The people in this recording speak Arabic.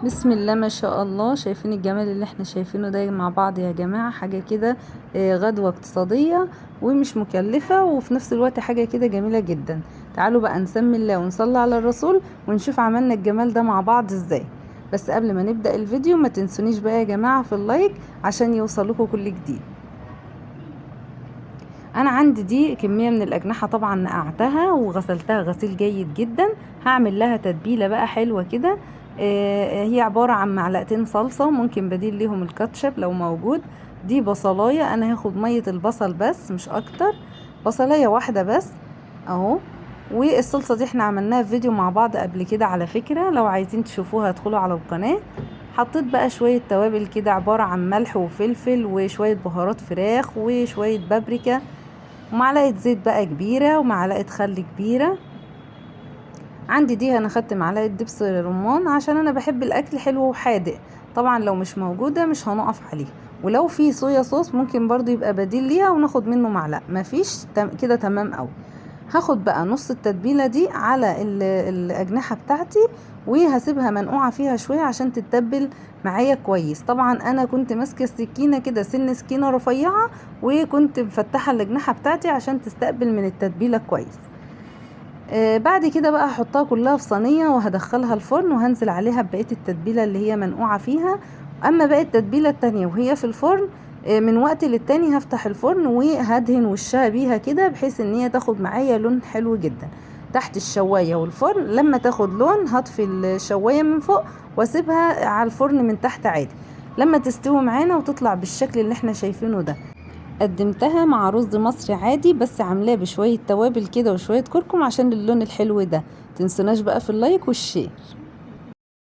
بسم الله ما شاء الله. شايفين الجمال اللي احنا شايفينه ده مع بعض يا جماعة؟ حاجة كده غدوة اقتصادية ومش مكلفة، وفي نفس الوقت حاجة كده جميلة جدا. تعالوا بقى نسمي الله ونصلي على الرسول ونشوف عملنا الجمال ده مع بعض ازاي. بس قبل ما نبدأ الفيديو ما تنسونيش بقى يا جماعة في اللايك عشان يوصلكوا كل جديد. انا عندي دي كمية من الاجنحة، طبعا نقعتها وغسلتها غسيل جيد جدا. هعمل لها تتبيلة بقى حلوة كده. هي عبارة عن معلقتين صلصة، ممكن بديل ليهم الكاتشب لو موجود. دي بصلاية، انا هاخد مية البصل بس مش اكتر، بصلاية واحدة بس اهو. والصلصة دي احنا عملناها في فيديو مع بعض قبل كده على فكرة، لو عايزين تشوفوها ادخلوا على القناة. حطيت بقى شوية توابل كده عبارة عن ملح وفلفل وشوية بهارات فراخ وشوية بابريكا، ومعلقة زيت بقى كبيرة ومعلقة خل كبيرة. عندي دي انا خدت معلقة دبس رمان عشان انا بحب الاكل حلو وحادق. طبعا لو مش موجودة مش هنقف عليه، ولو في صويا صوص ممكن برضو يبقى بديل ليها وناخد منه معلقة، مفيش كده تمام اوي. هاخد بقى نص التتبيلة دي على الأجنحة بتاعتي، وهسيبها منقوعة فيها شوية عشان تتبل معايا كويس. طبعا انا كنت ماسكة السكينة كده سن سكينة رفيعة، وكنت مفتحة الأجنحة بتاعتي عشان تستقبل من التتبيلة كويس. بعد كده بقى هحطها كلها في صينية وهدخلها الفرن، وهنزل عليها ببقية التتبيلة اللي هي منقوعة فيها. اما بقى التتبيلة التانية وهي في الفرن، من وقت للتاني هفتح الفرن وهدهن وشها بيها كده بحيث ان هي تاخد معايا لون حلو جدا تحت الشواية والفرن. لما تاخد لون هطفي الشواية من فوق واسيبها على الفرن من تحت عادي لما تستوي معانا وتطلع بالشكل اللي احنا شايفينه ده. قدمتها مع رز مصري عادي، بس عاملاه بشوية توابل كده وشوية كركم عشان اللون الحلو ده. تنسوناش بقى في اللايك والشير.